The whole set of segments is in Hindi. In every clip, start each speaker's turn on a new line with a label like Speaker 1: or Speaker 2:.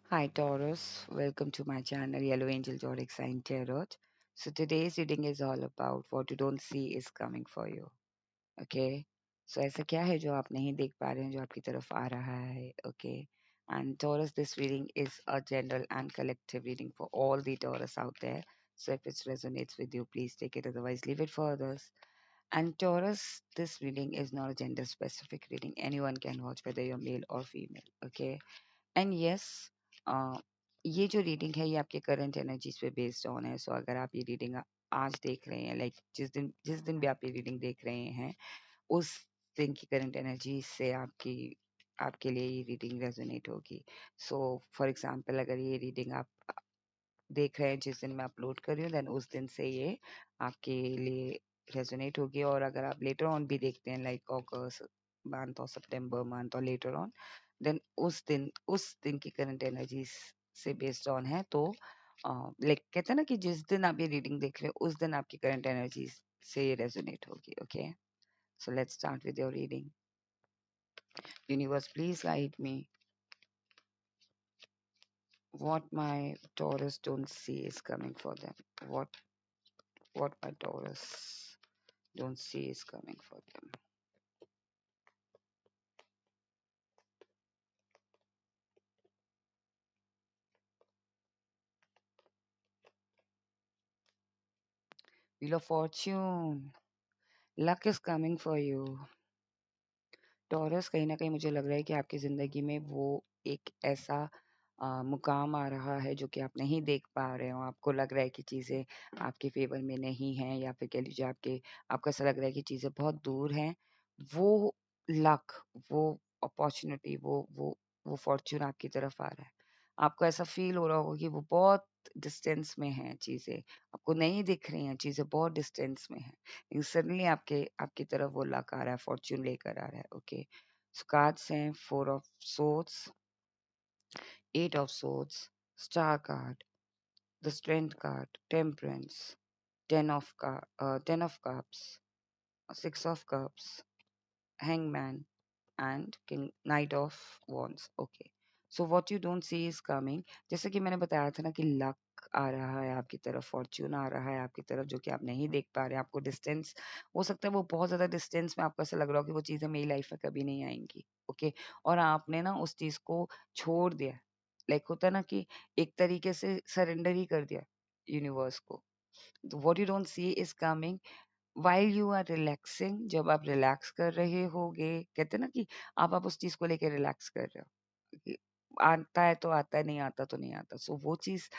Speaker 1: Hi Taurus, welcome to my channel Yellow Angel Zodiac Sign Tarot. So today's reading is all about what you don't see is coming for you. Okay? So ऐसा क्या है जो आप नहीं देख पा रहे हैं जो आपकी तरफ आ रहा है? Okay? And Taurus, this reading is a general and collective reading for all the Taurus out there. So if it resonates with you, please take it. Otherwise, leave it for others. And Taurus, this reading is not a gender specific reading. Anyone can watch, whether you're male or female. Okay? And yes ये जो रीडिंग है ये आपके करंट एनर्जीज पे बेस्ड ऑन है सो अगर आप ये रीडिंग आज देख रहे हैं लाइक जिस दिन भी आप ये रीडिंग देख रहे हैं उस दिन की करंट एनर्जी से आपकी आपके लिए ये रीडिंग रेजोनेट होगी सो फॉर एग्जांपल अगर ये रीडिंग आप देख रहे हैं जिस दिन मैं अपलोड कर रही हूँ देन उस दिन से ये आपके लिए रेजोनेट होगी और अगर आप लेटर ऑन भी देखते हैं लाइक अगस्त मंथ और सितंबर मंथ और लेटर ऑन देन उस दिन की करंट एनर्जी से बेस्ड ऑन है तो लाइक कहते हैं ना कि जिस दिन आप ये रीडिंग देख रहे हो उस दिन आपकी करंट एनर्जी से ये रेजोनेट होगी okay so let's start with your reading universe please guide me what my Taurus don't see is coming for them. What my Taurus don't see is coming for them. Wheel of Fortune. Luck is coming for you. Taurus कहीं न कहीं मुझे लग रहा है कि आपकी ज़िंदगी में वो एक ऐसा मुकाम आ रहा है जो कि आप नहीं देख पा रहे हो। आपको लग रहा है कि चीज़ें आपके फ़ेवर में नहीं हैं या फिर कह लीजिए आपको ऐसा लग रहा है कि चीज़ें बहुत दूर हैं। वो लक, वो अपॉर्च्युनिटी, वो फ़ॉर्च्यून आपकी तरफ आ रहा है। आपको ऐसा फ़ील हो रहा होगा कि वो बहुत डिस्टेंस में हैं चीज़ें, आपको नहीं दिख रही हैं चीज़ें, बहुत डिस्टेंस में हैं। लेकिन सडनली आपके आपकी तरफ वो लक आ रहा है, फ़ॉर्च्यून लेकर आ रहा है, ओके। सो कार्ड्स हैं 4 of swords, 8 of swords, star card, the strength card, temperance, 10 of cups, 6 of cups, hangman and king night of wands okay so what you don't see is coming जैसे कि मैंने बताया था ना कि लक आ रहा है आपकी तरफ फॉर्च्यून आ रहा है आपकी तरफ जो कि आप नहीं देख पा रहे हैं आपको डिस्टेंस हो सकता है वो बहुत ज्यादा डिस्टेंस में आपको ऐसा लग रहा हो कि वो चीजें मेरी लाइफ में कभी नहीं आएंगी ओके और आपने ना उस चीज को छोड़ दिया लाइक होता है ना कि एक तरीके से सरेंडर ही कर दिया यूनिवर्स को what you don't see is coming while you are relaxing जब आप रिलैक्स कर रहे होगे कहते हैं ना कि आप उस चीज को लेके रिलैक्स कर रहे हो कि आता है तो आता है नहीं आता तो नहीं आता सो वो चीज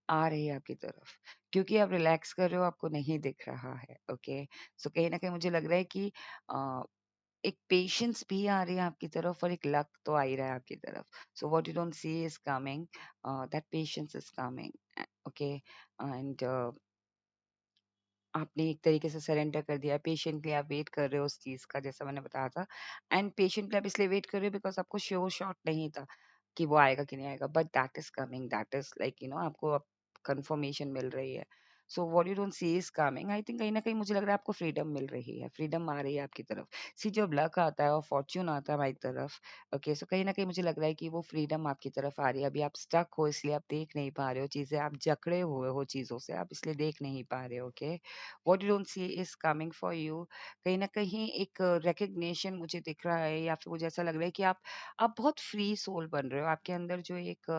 Speaker 1: आ रही है आपकी तरफ क्योंकि आप रिलैक्स कर रहे हो आपको नहीं दिख रहा है ओके सो कहीं ना कहीं मुझे लग रहा है कि अ, एक पेशेंस भी आ रही है आपकी तरफ और एक लक तो आ ही रहा है आपकी तरफ so what you don't see is coming that patience is coming okay and आपने एक तरीके से सरेंडर कर दिया, पेशेंटली आप वेट कर रहे हो उस चीज़ का जैसा मैंने बताया था एंड पेशेंटली आप इसलिए वेट कर रहे हो बिकॉज़ आपको श्योर शॉट नहीं था कि वो आएगा कि नहीं आएगा but that is coming that is like आपको अब कन्फर्मेशन मिल रही है। So what you don't C is coming I think कहीं न कहीं मुझे लग रहा है आपको फ्रीडम मिल रही है, फ्रीडम आ रही है आपकी तरफ। सी जब लक आता है और फॉर्च्यून आता है हमारी तरफ ओके सो कहीं न कहीं मुझे लग रहा है कि वो फ्रीडम आपकी तरफ आ रही है। अभी आप स्टक हो इसलिए आप देख नहीं पा रहे हो चीज़ें, आप जकड़े हुए हो चीज़ों से, आप इसलिए देख नहीं पा रहे हो okay. What you don't see is coming for you कहीं ना कहीं एक रिकग्निशन मुझे दिख रहा है या फिर मुझे ऐसा लग रहा है कि आप बहुत फ्री सोल बन रहे हो आपके अंदर जो एक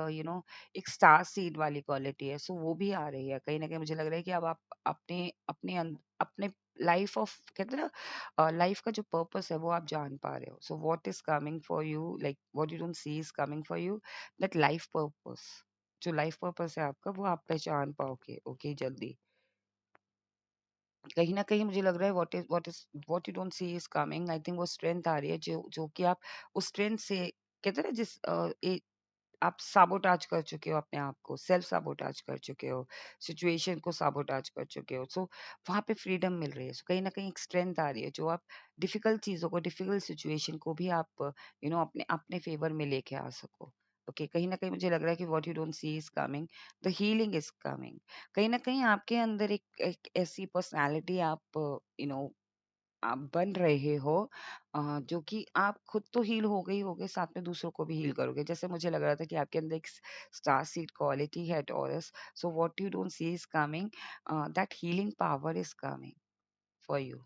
Speaker 1: एक स्टार सीड वाली क्वालिटी है सो वो भी आ रही है कहीं ना कहीं मुझे लग रहा है कि अब आप अपने अपने अपने लाइफ ऑफ कहते हैं ना लाइफ का जो पर्पस है वो आप जान पा रहे हो so what is coming for you like what you don't see is coming for you that life purpose जो लाइफ पर्पस है आपका वो आप पहचान पाओगे ओके जल्दी कहीं न कहीं मुझे लग रहा है what you don't C is coming I think वो स्ट्रेंथ आ रही है जो जो कि आप उस स्ट्रेंथ से कहते हैं ना आप साबोटाज कर चुके हो अपने आप को, सेल्फ साबोटाज कर चुके हो, सिचुएशन को साबोटाज कर चुके हो। सो वहाँ पे फ्रीडम मिल रही है। सो कहीं न कहीं एक स्ट्रेंथ आ रही है जो आप डिफिकल्ट चीज़ों को, डिफिकल्ट सिचुएशन को भी आप अपने अपने फेवर में लेके आ सको। ओके कहीं न कहीं मुझे लग रहा है कि what you don't C is coming, the healing is coming. कहीं न कहीं आपके अंदर एक एक ऐसी पर्सनैलिटी आप आप बन रहे हो, जो कि आप खुद तो हील हो गए ही होगे, साथ में दूसरों को भी हील करोगे। जैसे मुझे लग रहा था कि आपके अंदर एक स्टार सीड क्वालिटी है taurus, so what you don't see is coming, that healing power is coming for you,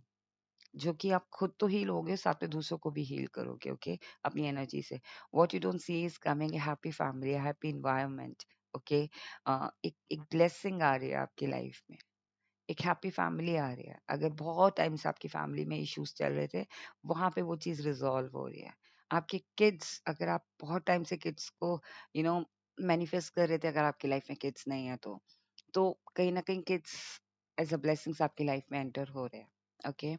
Speaker 1: जो कि आप खुद तो हील होगे, साथ में दूसरों को भी हील करोगे, ओके, अपनी एनर्जी से। What you don't see is coming, happy family, happy environment, okay. एक एक ब्लेसिंग आ रही है आपकी लाइफ में, एक हैप्पी फैमिली आ रही है। अगर बहुत टाइम से आपकी फैमिली में इश्यूज चल रहे थे, वहां पे वो चीज रिजॉल्व हो रही है। आपके किड्स, अगर आप बहुत टाइम से किड्स को यू नो मैनिफेस्ट कर रहे थे, अगर आपकी लाइफ में किड्स नहीं है तो कहीं ना कहीं किड्स एज अ ब्लेसिंग्स आपकी लाइफ में एंटर हो रहे हैं, ओके।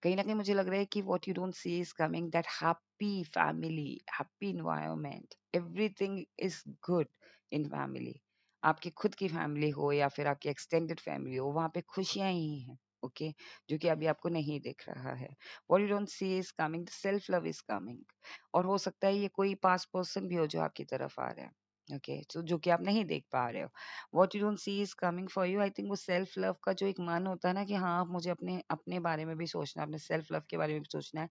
Speaker 1: कहीं न कहीं मुझे लग रहा है कि what you don't C is coming, that happy family, happy environment, everything is good in family. आपकी खुद की फैमिली हो या फिर आपकी एक्सटेंडेड फैमिली हो, वहाँ पे खुशियाँ ही हैं, ओके, जो कि अभी आपको नहीं दिख रहा है। What you don't C is coming, self love is coming. और हो सकता है ये कोई पास्ट पर्सन भी हो जो आपकी तरफ आ रहा है, ओके, तो जो कि आप नहीं देख पा रहे हो। What you don't see is coming for you, I think वो सेल्फ लव का जो एक मन होता है ना, कि हाँ अब मुझे अपने अपने बारे में भी सोचना है, अपने सेल्फ लव के बारे में भी सोचना है।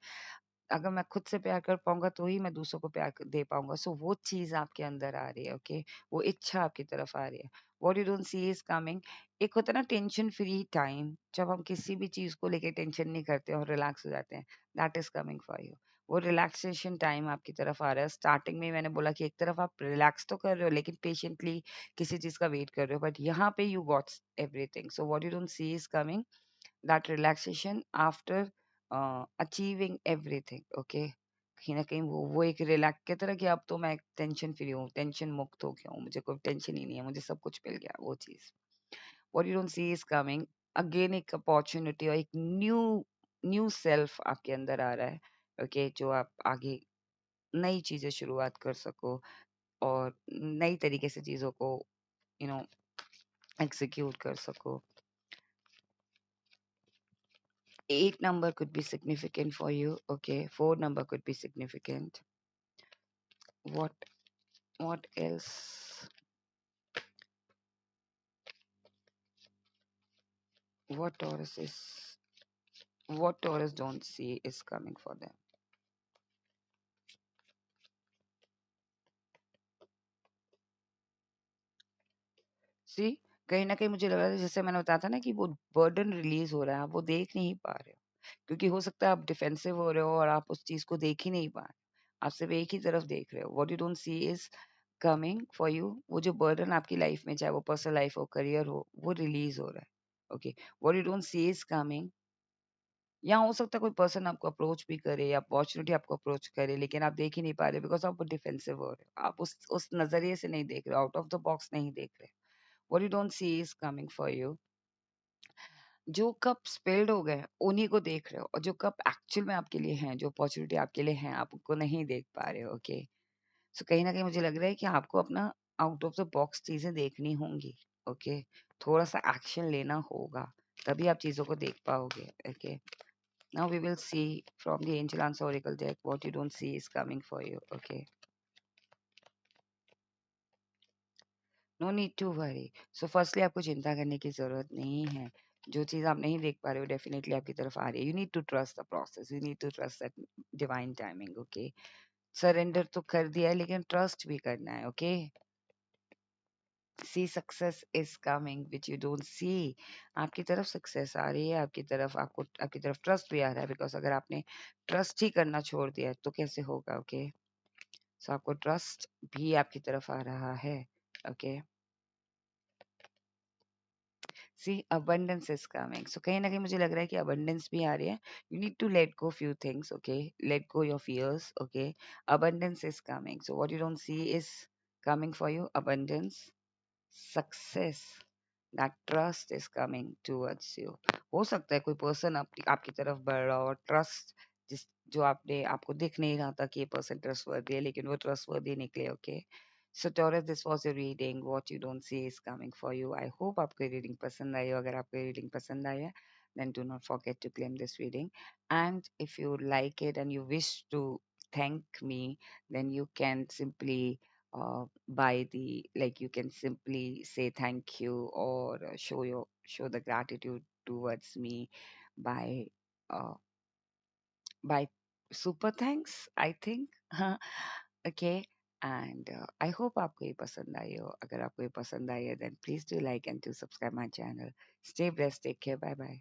Speaker 1: अगर मैं खुद से प्यार कर पाऊंगा तो ही मैं दूसरों को दे पाऊंगा। सो वो चीज आपके अंदर आ रही है, ओके, वो इच्छा आपकी तरफ आ रही है। What you don't see is coming, एक होता है ना टेंशन फ्री टाइम, जब हम किसी भी चीज को लेके टेंशन नहीं करते और रिलैक्स हो जाते हैं, that is coming for you. वो रिलैक्सेशन टाइम आपकी तरफ आ रहा है। स्टार्टिंग में मैंने बोला कि एक तरफ आप रिलैक्स तो कर रहे हो, लेकिन पेशेंटली किसी चीज का वेट कर रहे हो, बट यहाँ पे you got everything. So what you don't see is coming, that relaxation after achieving everything, okay। कहीं ना कहीं वो एक रिलैक्स की तरह कि अब तो मैं टेंशन फ्री हूँ, टेंशन मुक्त हो गया हूँ, मुझे कोई टेंशन ही नहीं है, मुझे सब कुछ मिल गया, वो चीज। What you don't see is coming, again एक अपॉर्चुनिटी और एक न्यू न्यू सेल्फ आपके अंदर आ रहा है, ओके, जो आप आगे नई चीजें शुरुआत कर सको और नई तरीके से चीजों को यू नो एग्जीक्यूट कर सको। 8 number could be significant for you. Okay, 4 number could be significant. What what else? What Taurus is what Taurus don't see is coming for them. See, कहीं ना कहीं मुझे लग रहा है, जैसे मैंने बताया था ना, कि वो बर्डन रिलीज हो रहा है, आप वो देख नहीं पा रहे हो, क्योंकि हो सकता है आप डिफेंसिव हो रहे हो और आप उस चीज को देख ही नहीं पा रहे, आप सिर्फ एक ही तरफ देख रहे हो। What you don't see is coming for you, वो जो बर्डन आपकी लाइफ में, चाहे वो पर्सनल लाइफ हो, करियर हो, वो रिलीज हो रहा है, okay. What you don't see is coming, या हो सकता है कोई पर्सन आपको अप्रोच भी करे या अपॉर्चुनिटी आपको अप्रोच करे, लेकिन आप देख ही नहीं पा रहे, बिकॉज आप डिफेंसिव हो रहे हो, आप उस नजरिए से नहीं देख रहे, आउट ऑफ द बॉक्स नहीं देख रहे। What you don't see is coming for you, जो कप स्पेल्ड हो गए उन्हीं को देख रहे हो, और जो कप एक्चुअल में आपके लिए हैं, जो अपॉर्चुनिटी आपके लिए हैं, आप उनको नहीं देख पा रहे हो, ओके। सो कहीं ना कहीं मुझे लग रहा है कि आपको अपना आउट ऑफ द बॉक्स चीजें देखनी होंगी, ओके, थोड़ा सा एक्शन लेना होगा, तभी आप चीजों को देख पाओगे, okay. Now we will see from the Angel Answer Oracle deck what you don't see is coming for you. Okay. No need to worry. So firstly आपको चिंता करने की जरूरत नहीं है। जो चीज आप नहीं देख पा रहे हो डेफिनेटली आपकी तरफ आ रही है। You need to trust the process. You need to trust that divine timing. Okay. Surrender तो कर दिया है, लेकिन ट्रस्ट भी करना है, okay? See, success is coming which you don't see. आपकी तरफ सक्सेस आ रही है, आपकी तरफ आपकी तरफ ट्रस्ट भी आ रहा है, बिकॉज अगर आपने ट्रस्ट ही करना छोड़ दिया है, तो कैसे होगा, ओके। सो आपको ट्रस्ट भी आपकी तरफ आ रहा है, okay. See, abundance is coming. So कहीं ना कहीं मुझे लग रहा है कि abundance भी आ रही है। You need to let go few things, okay? Let go your fears, okay? Abundance is coming. So what you don't see is coming for you. Abundance, success, that trust is coming towards you. हो सकता है कोई पर्सन आपकी तरफ बढ़ रहा हो, और ट्रस्ट जिस जो आपने आपको दिख नहीं रहा था कि ये पर्सन ट्रस्टवर्दी है, लेकिन वो ट्रस्टवर्दी निकले, okay. So taurus, this was your reading, what you don't see is coming for you. I hope आपको रीडिंग पसंद आई हो। अगर आपको रीडिंग पसंद आई है, then do not forget to claim this reading. And if you like it and you wish to thank me, then you can simply by the like you can simply say thank you, or show the gratitude towards me by uh, by super thanks, I think. Okay and I hope आपको ये पसंद आई हो. अगर आपको ये पसंद आई है then please do like and to subscribe my channel. Stay blessed, take care, bye bye.